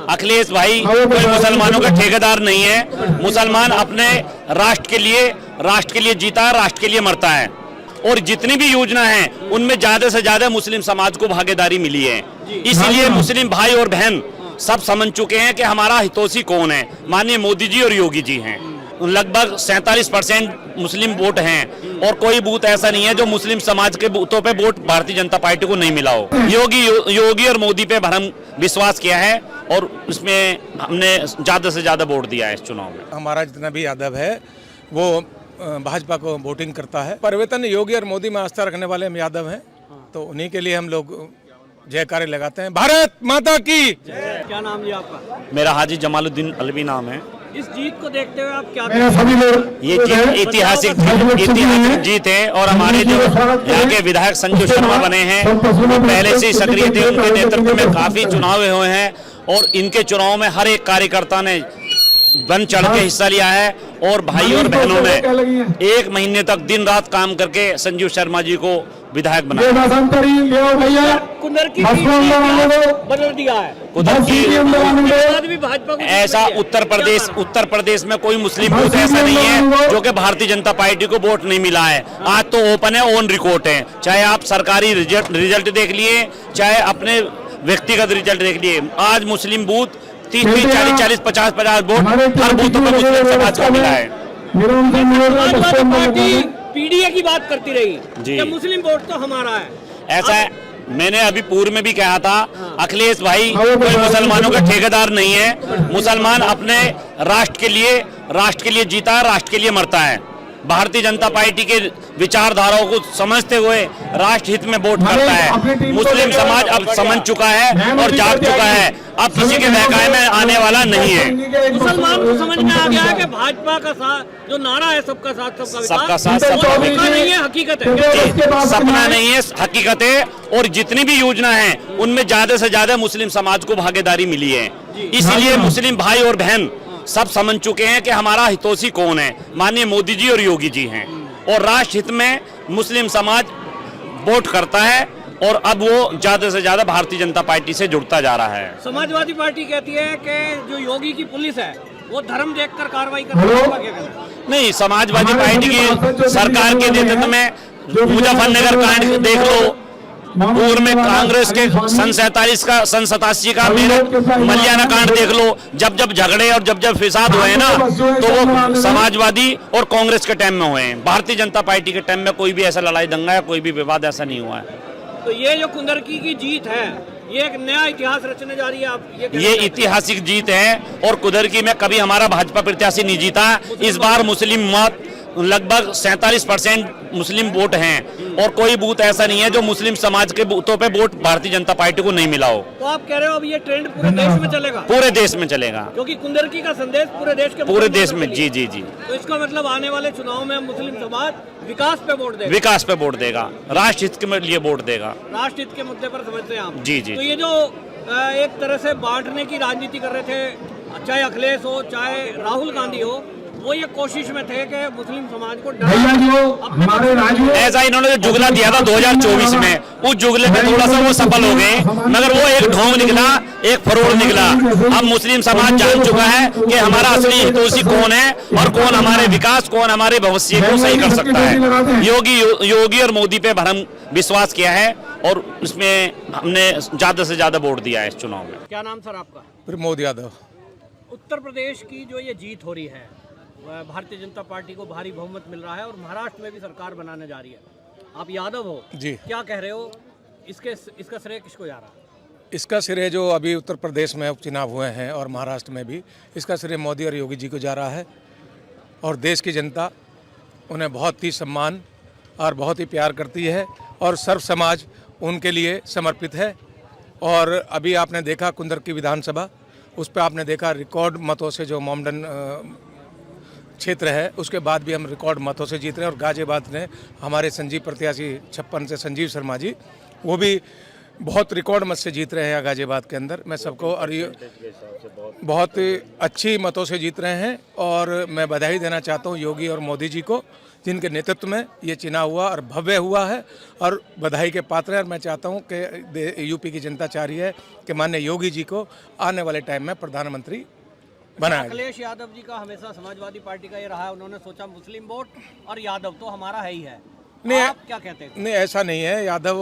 अखिलेश भाई कोई मुसलमानों का ठेकेदार नहीं है। मुसलमान अपने राष्ट्र के लिए जीता है, राष्ट्र के लिए मरता है। और जितनी भी योजना है उनमें ज्यादा से ज्यादा मुस्लिम समाज को भागीदारी मिली है। इसीलिए मुस्लिम भाई और बहन सब समझ चुके हैं कि हमारा हितैषी कौन है। माननीय मोदी जी और योगी जी हैं। लगभग 47% मुस्लिम वोट हैं और कोई बूथ ऐसा नहीं है जो मुस्लिम समाज के बूथों पे वोट भारतीय जनता पार्टी को नहीं मिला हो। योगी और मोदी पे भरम विश्वास किया है और उसमें हमने ज्यादा से ज्यादा वोट दिया है इस चुनाव में। हमारा जितना भी यादव है वो भाजपा को वोटिंग करता है। परिवर्तन योगी और मोदी में आस्था रखने वाले हम यादव हैं, तो उन्हीं के लिए हम लोग जयकारे लगाते हैं। भारत माता की। क्या नाम लिया आपका? मेरा हाजी जमालुद्दीन अलवी नाम है। इस जीत को देखते हुए आप क्या ये जीत ऐतिहासिक जीत है और हमारे जो यहाँ के विधायक संजू शर्मा बने हैं वो पहले से सक्रिय थे। उनके नेतृत्व में काफी चुनाव हुए हैं और इनके चुनाव में हर एक कार्यकर्ता ने बन चढ़ के हिस्सा लिया है और भाई और बहनों ने 1 महीने तक दिन रात काम करके संजीव शर्मा जी को विधायक बनाया। कुंदर की बदल दिया है। ऐसा उत्तर प्रदेश में कोई मुस्लिम बूथ ऐसा नहीं है जो कि भारतीय जनता पार्टी को वोट नहीं मिला है। आज तो ओपन है, ऑन रिकॉर्ड है। चाहे आप सरकारी रिजल्ट देख लिए, चाहे अपने व्यक्तिगत रिजल्ट देख लिए। आज मुस्लिम बूथ 30-40, 50 वोट हर बूथ पर मुस्लिम समाज को मिला है। समाजवादी पार्टी पीडीए की बात करती रही जी। कि मुस्लिम वोट तो हमारा है। ऐसा है, मैंने अभी पूर्व में भी कहा था, अखिलेश भाई कोई मुसलमानों का ठेकेदार नहीं है। मुसलमान अपने राष्ट्र के लिए जीता है, राष्ट्र के लिए मरता है। भारतीय जनता पार्टी के विचारधाराओं को समझते हुए राष्ट्र हित में वोट करता है। मुस्लिम समाज अब समझ चुका है और जाग चुका है। अब किसी के बहकावे में आने वाला नहीं है। मुसलमान को समझ में आ गया है कि भाजपा का साथ जो नारा है सबका साथ सबका साथ सबका नहीं है, हकीकत है। सपना नहीं है, हकीकत है। और जितनी भी योजना है उनमें ज्यादा से ज्यादा मुस्लिम समाज को भागीदारी मिली है। इसीलिए मुस्लिम भाई और बहन सब समझ चुके हैं कि हमारा हितैषी कौन है। माननीय मोदी जी और योगी जी हैं और राष्ट्र हित में मुस्लिम समाज वोट करता है और अब वो ज्यादा से ज्यादा भारतीय जनता पार्टी से जुड़ता जा रहा है। समाजवादी पार्टी कहती है कि जो योगी की पुलिस है वो धर्म देखकर कार्रवाई कर रही है। नहीं, समाजवादी पार्टी की सरकार के नेतृत्व में मुजफ्फरनगर कांड देख लो, पूर्व में कांग्रेस के सन 87 का मलियाना कांड देख लो। जब जब झगड़े और जब जब फिसाद हुए ना तो वो समाजवादी और कांग्रेस के टाइम में हुए हैं। भारतीय जनता पार्टी के टाइम में कोई भी ऐसा लड़ाई दंगा या कोई भी विवाद ऐसा नहीं हुआ है। तो ये जो कुंदरकी की जीत है ये एक नया इतिहास रचने जा रही है। आप ये ऐतिहासिक जीत है और कुंदरकी में कभी हमारा भाजपा प्रत्याशी नहीं जीता। इस बार मुस्लिम मत लगभग 47% मुस्लिम वोट हैं और कोई बूथ ऐसा नहीं है जो मुस्लिम समाज के बूथों पे वोट भारतीय जनता पार्टी को नहीं मिला हो। तो आप कह रहे हो अब ये ट्रेंड पूरे देश में चलेगा? पूरे देश में चलेगा, क्योंकि कुंदरकी का संदेश पूरे देश में जी जी जी। तो इसका मतलब आने वाले चुनाव में मुस्लिम समाज विकास पे वोट देगा। विकास पे वोट देगा, राष्ट्र हित के लिए वोट देगा। राष्ट्र हित के मुद्दे पर समझते हैं आप? जी जी। तो ये जो एक तरह से बांटने की राजनीति कर रहे थे, चाहे अखिलेश हो चाहे राहुल गांधी हो, वो ये कोशिश में थे कि मुस्लिम समाज को ऐसा इन्होंने जो जुगला दिया था 2024 में, उस जुगले में थोड़ा सा वो सफल हो गए, मगर वो एक ढोंग निकला, एक फरोड़ निकला। अब मुस्लिम समाज जान चुका है कि हमारा असली हितैषी कौन है और कौन हमारे विकास, कौन हमारे भविष्य को सही कर सकता है। योगी और मोदी पे भरम विश्वास किया है और उसमें हमने ज्यादा से ज्यादा वोट दिया है इस चुनाव में। क्या नाम सर आपका? प्रमोद यादव। उत्तर प्रदेश की जो ये जीत हो रही है, भारतीय जनता पार्टी को भारी बहुमत मिल रहा है और महाराष्ट्र में भी सरकार बनाने जा रही है। आप यादव हो जी, क्या कह रहे हो? इसका श्रेय किसको जा रहा है? इसका श्रेय जो अभी उत्तर प्रदेश में उपचुनाव हुए हैं और महाराष्ट्र में भी, इसका श्रेय मोदी और योगी जी को जा रहा है। और देश की जनता उन्हें बहुत ही सम्मान और बहुत ही प्यार करती है और सर्व समाज उनके लिए समर्पित है। और अभी आपने देखा कुंदरकी विधानसभा, उस पर आपने देखा रिकॉर्ड मतों से जो मोमडन क्षेत्र है उसके बाद भी हम रिकॉर्ड मतों से जीत रहे हैं। और गाजियाबाद ने हमारे संजीव प्रत्याशी 56 से संजीव शर्मा जी, वो भी बहुत रिकॉर्ड मत से जीत रहे हैं गाजियाबाद के अंदर। मैं सबको और ये बहुत अच्छी मतों से जीत रहे हैं और मैं बधाई देना चाहता हूँ योगी और मोदी जी को, जिनके नेतृत्व में ये चुनाव हुआ और भव्य हुआ है और बधाई के पात्र हैं। और मैं चाहता हूँ कि यूपी की जनता चाह रही है कि माननीय योगी जी को आने वाले टाइम में प्रधानमंत्री बनाया। अखिलेश यादव जी का हमेशा समाजवादी पार्टी का ये रहा है, उन्होंने सोचा मुस्लिम वोट और यादव तो हमारा है ही है। नहीं, आप क्या कहते हैं? नहीं ऐसा नहीं है, यादव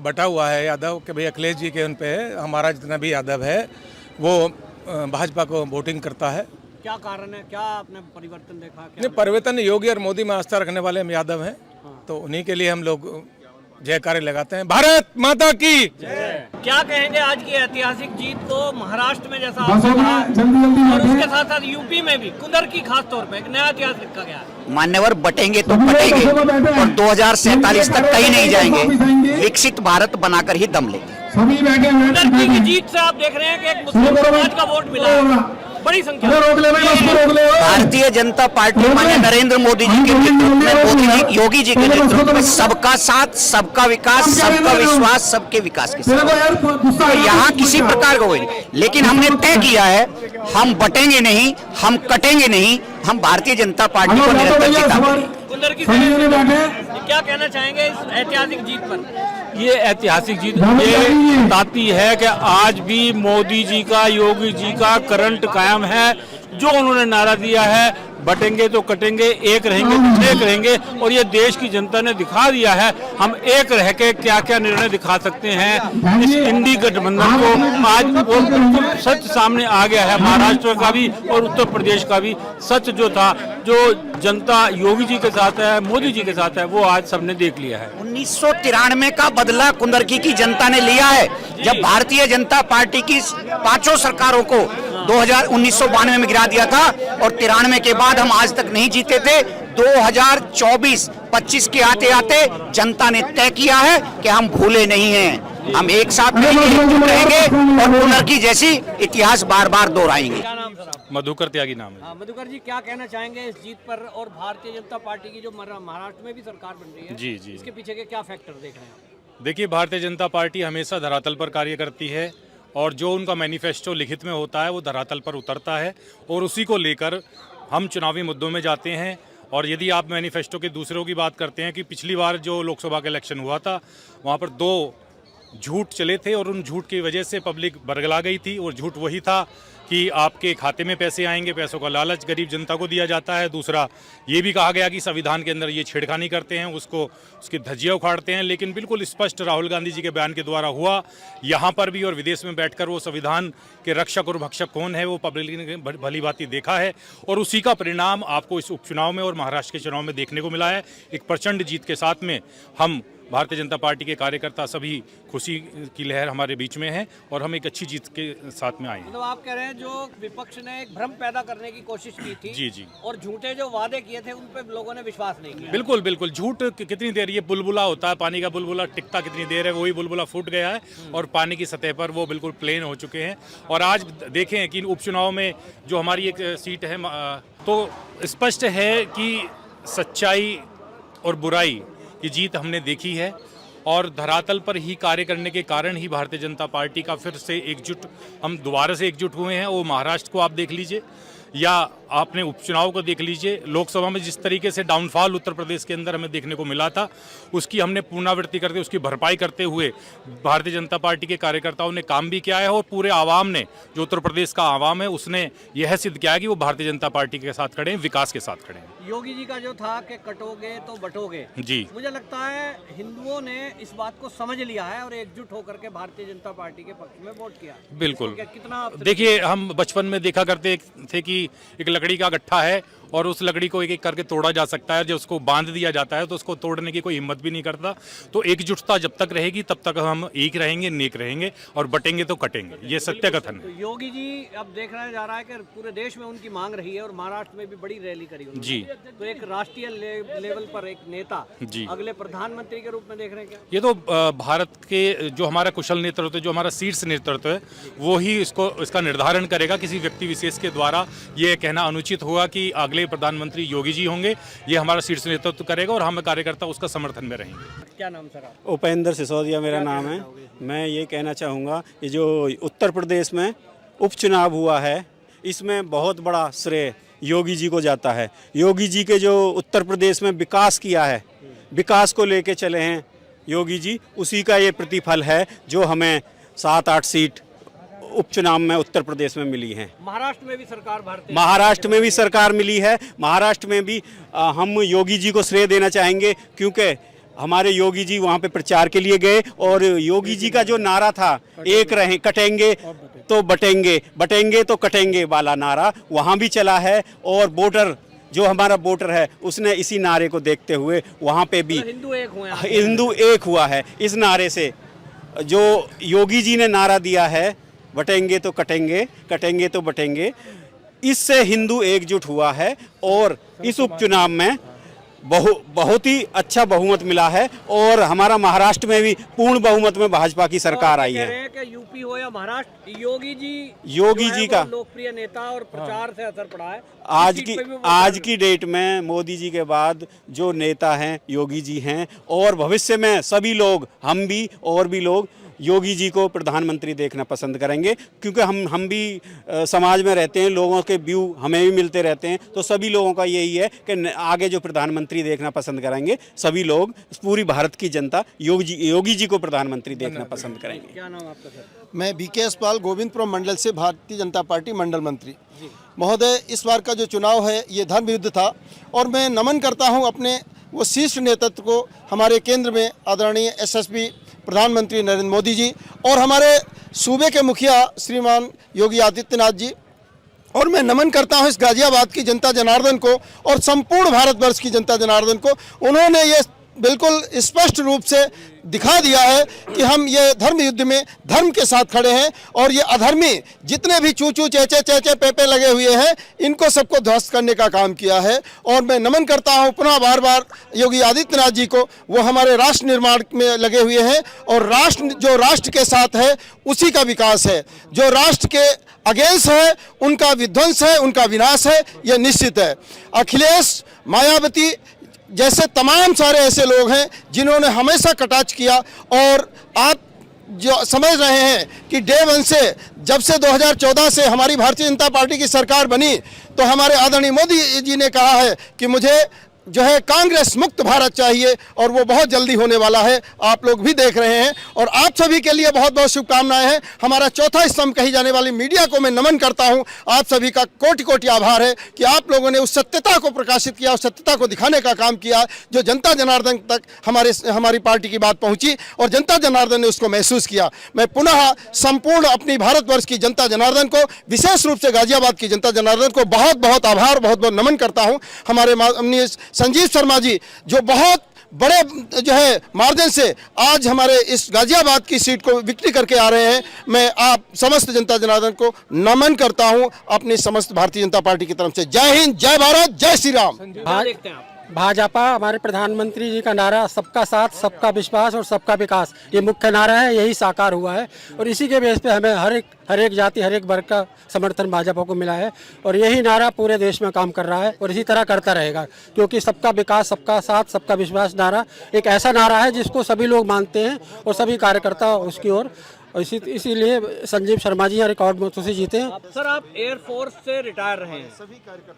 बटा हुआ है। यादव के भाई अखिलेश जी के उन पे है, हमारा जितना भी यादव है वो भाजपा को वोटिंग करता है। क्या कारण है, क्या आपने परिवर्तन देखा? नहीं, परिवर्तन योगी और मोदी में आस्था रखने वाले हम यादव हैं, तो उन्हीं के लिए हम लोग जयकारे लगाते हैं। भारत माता की क्या कहेंगे आज की ऐतिहासिक जीत को महाराष्ट्र में, जैसा आपने कहा, और उसके साथ साथ यूपी में भी कुंदर की खास तौर पे एक नया इतिहास लिखा गया है। मान्यवर बटेंगे तो कटेंगे और 2047 तक कहीं नहीं जाएंगे, विकसित भारत बनाकर ही दम लेंगे। कुंदर की जीत से आप देख रहे हैं कि एक मुस्लिम समाज का वोट मिला है बड़ी संख्या में। भारतीय जनता पार्टी माननीय नरेंद्र मोदी जी के नेतृत्व में, मोदी जी योगी जी के नेतृत्व में सबका साथ, सबका विकास, सबका विश्वास, सबके विकास के साथ, तो यहाँ किसी प्रकार का नहीं। लेकिन हमने तय किया है, हम बटेंगे नहीं, हम कटेंगे नहीं, हम भारतीय जनता पार्टी को निरंतर जिताएंगे। कुंदर की क्या कहना चाहेंगे इस ऐतिहासिक जीत पर? ये ऐतिहासिक जीत ये बताती है कि आज भी मोदी जी का, योगी जी का करंट कायम है। जो उन्होंने नारा दिया है, बटेंगे तो कटेंगे, एक रहेंगे तो एक रहेंगे, और ये देश की जनता ने दिखा दिया है हम एक रह के क्या क्या निर्णय दिखा सकते हैं। इस इंडी गठबंधन को आज वो बिल्कुल सच सामने आ गया है, महाराष्ट्र का भी और उत्तर प्रदेश का भी। सच जो था, जो जनता योगी जी के साथ है, मोदी जी के साथ है, वो आज सबने देख लिया है। 1993 का बदला कुंदरकी की जनता ने लिया है, जब भारतीय जनता पार्टी की 5 सरकारों को 1992 में गिरा दिया था और 93 के बाद हम आज तक नहीं जीते थे। 2024-25 के आते आते जनता ने तय किया है कि हम भूले नहीं हैं, हम एक साथ रहेंगे और कुंदरकी जैसी इतिहास बार बार दोहराएंगे। क्या नाम सर आपका? मधुकर त्यागी नाम है। मधुकर जी, क्या कहना चाहेंगे इस जीत पर और भारतीय जनता पार्टी की जो महाराष्ट्र में भी सरकार बन रही है, जी जी, इसके पीछे के क्या फैक्टर देख रहे हैं आप? देखिए, भारतीय जनता पार्टी हमेशा धरातल पर कार्य करती है और जो उनका मैनिफेस्टो लिखित में होता है वो धरातल पर उतरता है और उसी को लेकर हम चुनावी मुद्दों में जाते हैं। और यदि आप मैनिफेस्टो के दूसरों की बात करते हैं कि पिछली बार जो लोकसभा का इलेक्शन हुआ था वहाँ पर 2 झूठ चले थे और उन झूठ की वजह से पब्लिक बरगला गई थी। और झूठ वही था कि आपके खाते में पैसे आएंगे, पैसों का लालच गरीब जनता को दिया जाता है। दूसरा ये भी कहा गया कि संविधान के अंदर ये छेड़खानी करते हैं, उसकी धज्जियां उखाड़ते हैं। लेकिन बिल्कुल स्पष्ट राहुल गांधी जी के बयान के द्वारा हुआ, यहाँ पर भी और विदेश में बैठकर वो संविधान के रक्षक और भक्षक कौन है वो पब्लिक ने भली भांति देखा है। और उसी का परिणाम आपको इस उपचुनाव में और महाराष्ट्र के चुनाव में देखने को मिला है। एक प्रचंड जीत के साथ में हम भारतीय जनता पार्टी के कार्यकर्ता सभी खुशी की लहर हमारे बीच में है और हम एक अच्छी जीत के साथ में आए हैं। मतलब आप कह रहे हैं जो विपक्ष ने एक भ्रम पैदा करने की कोशिश की थी, जी जी, और झूठे जो वादे किए थे उन पे लोगों ने विश्वास नहीं किया। बिल्कुल बिल्कुल, झूठ कितनी देर, ये बुलबुला होता है, पानी का बुलबुला टिकता कितनी देर है, वही बुलबुला फूट गया है और पानी की सतह पर वो बिल्कुल प्लेन हो चुके हैं। और आज देखें कि उपचुनाव में जो हमारी एक सीट है तो स्पष्ट है कि सच्चाई और बुराई की जीत हमने देखी है और धरातल पर ही कार्य करने के कारण ही भारतीय जनता पार्टी का फिर से हम दोबारा से एकजुट हुए हैं। वो महाराष्ट्र को आप देख लीजिए या आपने उपचुनाव को देख लीजिए, लोकसभा में जिस तरीके से डाउनफॉल उत्तर प्रदेश के अंदर हमें देखने को मिला था, उसकी हमने पुनरावृत्ति करते, उसकी भरपाई करते हुए भारतीय जनता पार्टी के कार्यकर्ताओं ने काम भी किया है और पूरे आवाम ने, जो उत्तर प्रदेश का आवाम है, उसने यह सिद्ध किया है कि वो भारतीय जनता पार्टी के साथ खड़े हैं, विकास के साथ खड़े हैं। योगी जी का जो था कि कटोगे तो बटोगे, जी, मुझे लगता है हिंदुओं ने इस बात को समझ लिया है और एकजुट होकर के भारतीय जनता पार्टी के पक्ष में वोट किया। बिल्कुल, कितना देखिए, हम बचपन में देखा करते थे कि एक लकड़ी का गट्ठा है और उस लकड़ी को एक एक करके तोड़ा जा सकता है, जब उसको बांध दिया जाता है तो उसको तोड़ने की कोई हिम्मत भी नहीं करता। तो एकजुटता जब तक रहेगी तब तक हम एक रहेंगे, नेक रहेंगे और बटेंगे तो कटेंगे, ये सत्य कथन है। तो योगी जी अब देखा जा रहा है कि पूरे देश में उनकी मांग रही है और महाराष्ट्र में भी बड़ी रैली करी उन्होंने। जी, तो एक राष्ट्रीय लेवल पर एक नेता जी अगले प्रधानमंत्री के रूप में देख रहे हैं क्या? ये तो भारत के जो हमारा कुशल नेतृत्व है, जो हमारा शीर्ष नेतृत्व है, वो ही इसका निर्धारण करेगा। किसी व्यक्ति विशेष के द्वारा ये कहना अनुचित होगा कि अगले आगे प्रधानमंत्री योगी जी होंगे। ये हमारा शीर्ष नेतृत्व करेगा और हम कार्यकर्ता उसका समर्थन में रहेंगे। क्या नाम सर आप? उपेंद्र सिसोदिया मेरा नाम है। मैं ये कहना चाहूँगा कि जो उत्तर प्रदेश में उपचुनाव हुआ है, इसमें बहुत बड़ा श्रेय योगी जी को जाता है। योगी जी के जो उत्तर प्रदेश में विकास किया है, विकास को लेके चले हैं योगी जी, उसी का ये प्रतिफल है जो हमें 7-8 सीट उपचुनाव में उत्तर प्रदेश में मिली हैं। महाराष्ट्र में भी सरकार भारतीय, महाराष्ट्र में भी सरकार मिली है। महाराष्ट्र में भी हम योगी जी को श्रेय देना चाहेंगे, क्योंकि हमारे योगी जी वहाँ पे प्रचार के लिए गए और योगी जी का जो नारा था, एक रहें कटेंगे तो बटेंगे, बटेंगे तो कटेंगे वाला नारा वहाँ भी चला है। और वोटर जो हमारा वोटर है उसने इसी नारे को देखते हुए वहाँ पे भी हिंदू एक हुए हैं। हिंदू एक हुआ है। इस नारे से जो योगी जी ने नारा दिया है, बटेंगे तो कटेंगे, कटेंगे तो बटेंगे, इससे हिंदू एकजुट हुआ है और इस उपचुनाव में बहुत ही अच्छा बहुमत मिला है। और हमारा महाराष्ट्र में भी पूर्ण बहुमत में भाजपा की सरकार आई है। कह रहे हैं कि यूपी हो या महाराष्ट्र, योगी जी का लोकप्रिय नेता और प्रचार से असर पड़ा है। आज की डेट में मोदी जी के बाद जो नेता हैं योगी जी हैं, और भविष्य में सभी लोग, हम भी और भी लोग योगी जी को प्रधानमंत्री देखना पसंद करेंगे, क्योंकि हम भी समाज में रहते हैं, लोगों के व्यू हमें भी मिलते रहते हैं। तो सभी लोगों का यही है कि आगे जो प्रधानमंत्री देखना पसंद करेंगे, सभी लोग, पूरी भारत की जनता योगी जी को प्रधानमंत्री देखना पसंद करेंगे। क्या नाम आपका सर? मैं BKS पाल, गोविंदपुरम मंडल से भारतीय जनता पार्टी मंडल मंत्री। महोदय, इस बार का जो चुनाव है ये धर्म युद्ध था और मैं नमन करता हूँ अपने वो शीर्ष नेतृत्व को, हमारे केंद्र में आदरणीय SSB प्रधानमंत्री नरेंद्र मोदी जी और हमारे सूबे के मुखिया श्रीमान योगी आदित्यनाथ जी। और मैं नमन करता हूं इस गाजियाबाद की जनता जनार्दन को और संपूर्ण भारतवर्ष की जनता जनार्दन को। उन्होंने ये बिल्कुल स्पष्ट रूप से दिखा दिया है कि हम ये धर्म युद्ध में धर्म के साथ खड़े हैं और ये अधर्मी जितने भी चूचू चेचे चेचे पेपे लगे हुए हैं, इनको सबको ध्वस्त करने का काम किया है। और मैं नमन करता हूं पुनः बार बार योगी आदित्यनाथ जी को, वो हमारे राष्ट्र निर्माण में लगे हुए हैं और जो राष्ट्र के साथ है उसी का विकास है। जो राष्ट्र के अगेंस्ट है उनका विध्वंस है, उनका विनाश है, ये निश्चित है। अखिलेश, मायावती जैसे तमाम सारे ऐसे लोग हैं जिन्होंने हमेशा कटाक्ष किया। और आप जो समझ रहे हैं कि डे 1 से, जब से 2014 से हमारी भारतीय जनता पार्टी की सरकार बनी, तो हमारे आदरणीय मोदी जी ने कहा है कि मुझे जो है कांग्रेस मुक्त भारत चाहिए और वो बहुत जल्दी होने वाला है। आप लोग भी देख रहे हैं और आप सभी के लिए बहुत बहुत शुभकामनाएं हैं। हमारा चौथा स्तंभ कही जाने वाली मीडिया को मैं नमन करता हूं। आप सभी का कोटि कोटि आभार है कि आप लोगों ने उस सत्यता को प्रकाशित किया, उस सत्यता को दिखाने का काम किया जो जनता जनार्दन तक हमारी पार्टी की बात पहुंची और जनता जनार्दन ने उसको महसूस किया। मैं पुनः संपूर्ण अपनी भारतवर्ष की जनता जनार्दन को, विशेष रूप से गाजियाबाद की जनता जनार्दन को बहुत बहुत आभार, बहुत बहुत नमन करता हूँ। हमारे माननीय संजीव शर्मा जी जो बहुत बड़े जो है मार्जिन से आज हमारे इस गाजियाबाद की सीट को विक्ट्री करके आ रहे हैं, मैं आप समस्त जनता जनार्दन को नमन करता हूं अपनी समस्त भारतीय जनता पार्टी की तरफ से। जय हिंद, जय भारत, जय श्री राम। क्या देखते हैं आप? भाजपा, हमारे प्रधानमंत्री जी का नारा सबका साथ, सबका विश्वास और सबका विकास, ये मुख्य नारा है, यही साकार हुआ है। और इसी के बेस पे हमें हर एक जाति, हर एक वर्ग का समर्थन भाजपा को मिला है और यही नारा पूरे देश में काम कर रहा है और इसी तरह करता रहेगा, क्योंकि सबका विकास, सबका साथ, सबका विश्वास नारा एक ऐसा नारा है जिसको सभी लोग मानते हैं और सभी कार्यकर्ता उसकी ओर। इसीलिए संजीव शर्मा जी यहाँ रिकॉर्ड में से जीते हैं। सर, आप एयरफोर्स से रिटायर रहे हैं,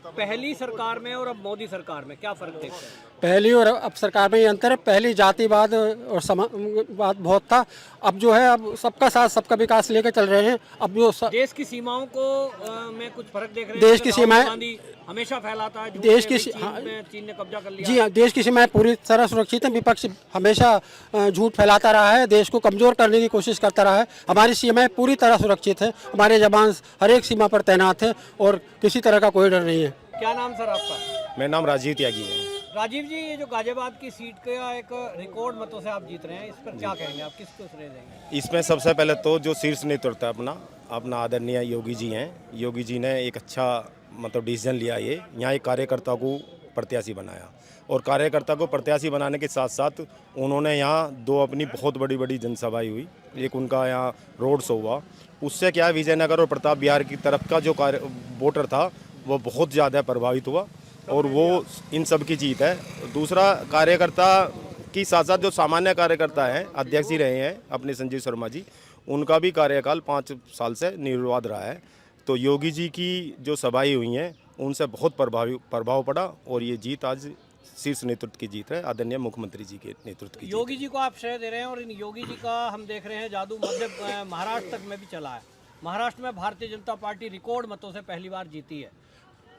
पहली सरकार में और अब मोदी सरकार में क्या फर्क देखते हैं? पहली और अब सरकार में ये अंतर है, पहली जातिवाद और समाजवाद बहुत था, अब जो है अब सबका साथ, सबका विकास लेकर चल रहे हैं। अब जो देश की सीमाओं को में कुछ फर्क देख रहे हैं? देश की सीमाएं हमेशा फैलाता है, देश की चीन ने कब्जा कर लिया। जी हाँ, देश की सीमाएं पूरी तरह सुरक्षित है। विपक्ष हमेशा झूठ फैलाता रहा है, देश को कमजोर करने की कोशिश करता रहा है। हमारी सीमाएं पूरी तरह सुरक्षित है, हमारे जवान हर एक सीमा पर तैनात है और किसी तरह का कोई डर नहीं है। क्या नाम सर आपका? मेरा नाम राजीव त्यागी है। राजीव जी, ये जो गाजियाबाद की सीट का एक रिकॉर्ड मतों से आप जीत रहे हैं, इस पर क्या कहेंगे आप, किसको श्रेय देंगे? इसमें सबसे पहले तो जो शीर्ष नेतृत्व है अपना आदरणीय योगी जी हैं, योगी जी ने एक अच्छा मतलब डिसीजन लिया। ये यहाँ एक कार्यकर्ता को प्रत्याशी बनाया और कार्यकर्ता को प्रत्याशी बनाने के साथ साथ उन्होंने यहाँ 2 अपनी बहुत बड़ी बड़ी जनसभाएं हुई। एक उनका यहाँ रोड शो हुआ, उससे क्या विजयनगर और प्रताप बिहार की तरफ का जो वोटर था वो बहुत ज़्यादा प्रभावित हुआ। और वो इन सब की जीत है। दूसरा, कार्यकर्ता की साथ साथ जो सामान्य कार्यकर्ता हैं, अध्यक्ष ही रहे हैं अपने संजीव शर्मा जी, उनका भी कार्यकाल 5 साल से निर्विवाद रहा है। तो योगी जी की जो सभाएं हुई हैं उनसे बहुत प्रभाव पड़ा और ये जीत आज शीर्ष नेतृत्व की जीत है, आदरणीय मुख्यमंत्री जी के नेतृत्व की। योगी जी को आप श्रेय दे रहे हैं और इन योगी जी का हम देख रहे हैं जादू मध्य महाराष्ट्र तक में भी चला है। महाराष्ट्र में भारतीय जनता पार्टी रिकॉर्ड मतों से पहली बार जीती है।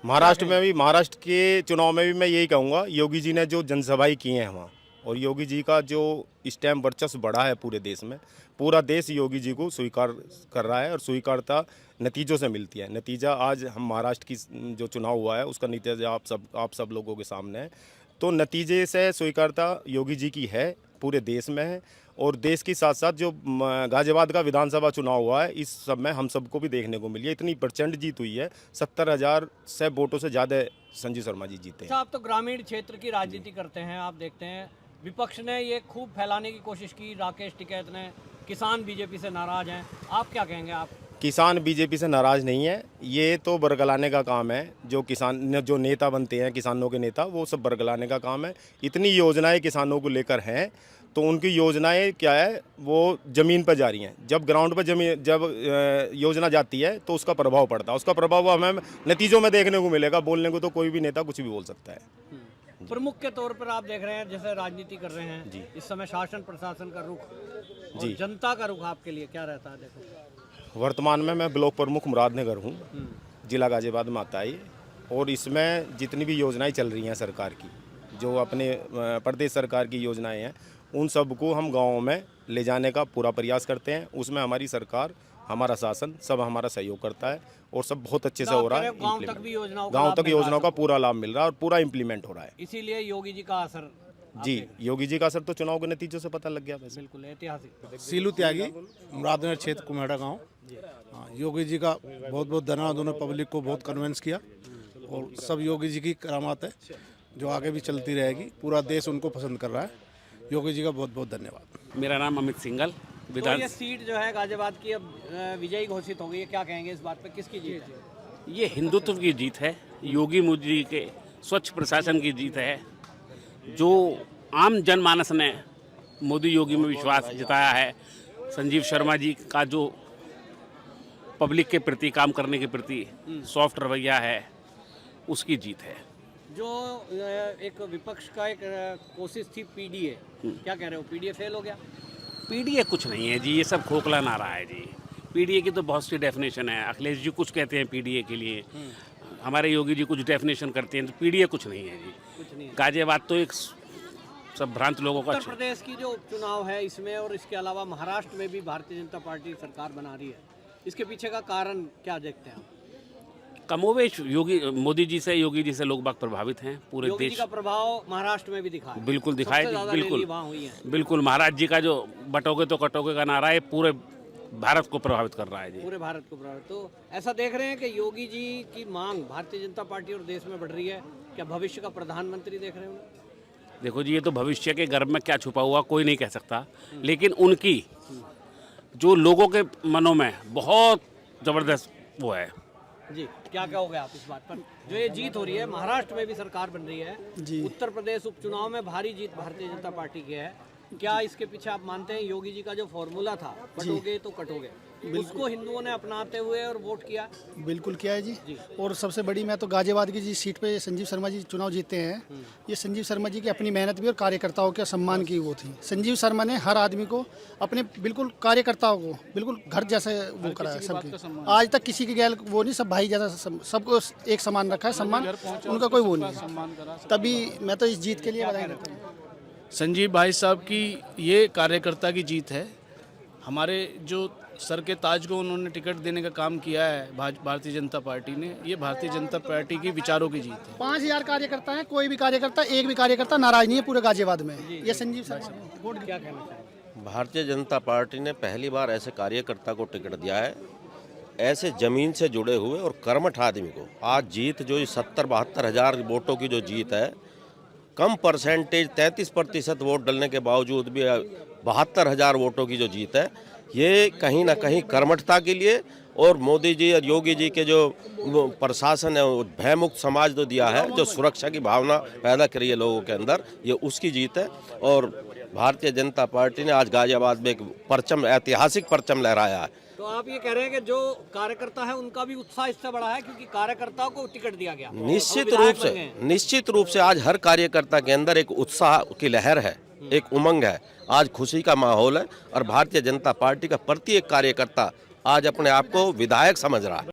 महाराष्ट्र के चुनाव में भी मैं यही कहूँगा, योगी जी ने जो जनसभाएं की हैं वहाँ, और योगी जी का जो इस टाइम वर्चस्व बढ़ा है पूरे देश में, पूरा देश योगी जी को स्वीकार कर रहा है और स्वीकारता नतीजों से मिलती है। नतीजा आज हम महाराष्ट्र की जो चुनाव हुआ है उसका नतीजा आप सब लोगों के सामने है। तो नतीजे से स्वीकारता योगी जी की है, पूरे देश में है। और देश के साथ साथ जो गाजियाबाद का विधानसभा चुनाव हुआ है, इस सब में हम सबको भी देखने को मिली है। इतनी प्रचंड जीत हुई है, 70,000 से वोटों से ज़्यादा संजीव शर्मा जी जीते हैं। आप तो ग्रामीण क्षेत्र की राजनीति करते हैं, आप देखते हैं विपक्ष ने ये खूब फैलाने की कोशिश की, राकेश टिकैत ने, किसान बीजेपी से नाराज हैं, आप क्या कहेंगे? आप किसान बीजेपी से नाराज़ नहीं है, ये तो बरगलाने का काम है। जो नेता बनते हैं किसानों के नेता, वो सब बरगलाने का काम है। इतनी योजनाएं किसानों को लेकर हैं, तो उनकी योजनाएं क्या है, वो ज़मीन पर जा रही हैं। जब ग्राउंड पर जब योजना जाती है तो उसका प्रभाव पड़ता है, उसका प्रभाव हमें नतीजों में देखने को मिलेगा। बोलने को तो कोई भी नेता कुछ भी बोल सकता है। प्रमुख के तौर पर आप देख रहे हैं जैसे राजनीति कर रहे हैं जी, इस समय शासन प्रशासन का रुख और जनता का रुख आपके लिए क्या रहता है? देखो, वर्तमान में मैं ब्लॉक प्रमुख मुरादनगर हूँ, जिला गाजियाबाद में आता है। और इसमें जितनी भी योजनाएं चल रही हैं सरकार की, जो अपने प्रदेश सरकार की योजनाएं हैं, उन सबको हम गाँव में ले जाने का पूरा प्रयास करते हैं। उसमें हमारी सरकार, हमारा शासन सब हमारा सहयोग करता है और सब बहुत अच्छे से हो रहा है। गांव तक भी योजनाओं का पूरा लाभ मिल रहा है और पूरा इम्प्लीमेंट हो रहा है। इसीलिए योगी जी का असर, जी, योगी जी का असर तो चुनाव के नतीजों से पता लग गया। बिल्कुल ऐतिहासिक। सीलू त्यागी, मुरादनगर क्षेत्र, कुम्हेड़ा गांव। योगी जी का बहुत बहुत धन्यवाद, उन्होंने पब्लिक को बहुत कन्विंस किया और सब योगी जी की करामात है जो आगे भी चलती रहेगी। पूरा देश उनको पसंद कर रहा है। योगी जी का बहुत बहुत धन्यवाद। मेरा नाम अमित सिंघल। तो ये सीट जो है गाजियाबाद की अब विजयी घोषित हो गई है, क्या कहेंगे इस बात पे? किसकी जीत है? ये हिंदुत्व की जीत है, योगी मोदी के स्वच्छ प्रशासन की जीत है। जो आम जनमानस ने मोदी योगी में विश्वास जताया है, संजीव शर्मा जी का जो पब्लिक के प्रति, काम करने के प्रति सॉफ्ट रवैया है, उसकी जीत है। जो एक विपक्ष का एक कोशिश थी पीडीए, क्या कह रहे हो, पीडीए फेल हो गया? पीडीए कुछ नहीं है जी, ये सब खोखला नारा है जी। पीडीए की तो बहुत सी डेफिनेशन है। अखिलेश जी कुछ कहते हैं पीडीए के लिए, हमारे योगी जी कुछ डेफिनेशन करते हैं, तो पीडीए कुछ नहीं है जी। कुछ नहीं है। गाजियाबाद तो एक सब भ्रांत लोगों का। उत्तर प्रदेश की जो उपचुनाव है इसमें, और इसके अलावा महाराष्ट्र में भी भारतीय जनता पार्टी सरकार बना रही है, इसके पीछे का कारण क्या देखते हैं? कमोवेश मोदी जी से, योगी जी से लोग बाग प्रभावित हैं। पूरे योगी देश जी का प्रभाव महाराष्ट्र में भी दिखा है। बिल्कुल दिखाई, बिल्कुल वहाँ हुई है। बिल्कुल। महाराज जी का जो बटोगे तो कटोगे का नारा है, पूरे भारत को प्रभावित कर रहा है जी। पूरे भारत को प्रभावित। तो ऐसा देख रहे हैं कि योगी जी की मांग भारतीय जनता पार्टी और देश में बढ़ रही है। क्या भविष्य का प्रधानमंत्री देख रहे हैं उन्हें? देखो जी, ये तो भविष्य के गर्भ में क्या छुपा हुआ कोई नहीं कह सकता, लेकिन उनकी जो लोगों के मनों में बहुत जबरदस्त वो है जी। क्या कहोगे आप इस बात पर, जो ये जीत हो रही है, महाराष्ट्र में भी सरकार बन रही है जी, उत्तर प्रदेश उपचुनाव में भारी जीत भारतीय जनता पार्टी की है, क्या इसके पीछे आप मानते हैं योगी जी का जो फॉर्मूला था, बटोगे तो कटोगे, उसको हिंदुओं ने अपनाते हुए और वोट किया? बिल्कुल किया है जी। और सबसे बड़ी, मैं तो गाजियाबाद की जिस सीट पे संजीव शर्मा जी चुनाव जीते हैं, ये संजीव शर्मा जी की अपनी मेहनत भी और कार्यकर्ताओं के सम्मान की वो थी। संजीव शर्मा ने हर आदमी को, अपने बिल्कुल कार्यकर्ताओं को बिल्कुल घर जैसे वो कराया सबके। आज तक किसी के गैल वो नहीं, सब भाई जैसा, सबको एक समान रखा है, सम्मान उनका कोई वो नहीं है। तभी मैं तो इस जीत के लिए बधाई देता हूँ। संजीव भाई साहब की ये कार्यकर्ता की जीत है। हमारे जो सर के ताज को उन्होंने टिकट देने का काम किया है भारतीय जनता पार्टी ने, ये भारतीय जनता पार्टी की विचारों की जीत है। 5000 कार्यकर्ता है, कोई भी कार्यकर्ता, एक भी कार्यकर्ता नाराज नहीं है पूरे गाजियाबाद में। ये संजीव शर्मा क्या कहना चाहिए? भारतीय जनता पार्टी ने पहली बार ऐसे कार्यकर्ता को टिकट दिया है, ऐसे जमीन से जुड़े हुए और कर्मठ आदमी को। आज जीत जो 70-72 हज़ार वोटों की जो जीत है, कम परसेंटेज 33% वोट डलने के बावजूद भी 72 हज़ार वोटों की जो जीत है, ये कहीं ना कहीं कर्मठता के लिए और मोदी जी और योगी जी के जो वो प्रशासन है, वो भयमुक्त समाज जो दिया है, जो सुरक्षा की भावना पैदा करी है लोगों के अंदर, ये उसकी जीत है। और भारतीय जनता पार्टी ने आज गाजियाबाद में एक परचम, ऐतिहासिक परचम लहराया है। तो आप ये कह रहे हैं कि जो कार्यकर्ता है उनका भी उत्साह इससे बड़ा है क्योंकि कार्यकर्ताओं को टिकट दिया गया। निश्चित रूप से आज हर कार्यकर्ता के अंदर एक उत्साह की लहर है, एक उमंग है, आज खुशी का माहौल है और भारतीय जनता पार्टी का प्रत्येक कार्यकर्ता आज अपने आप को विधायक समझ रहा है।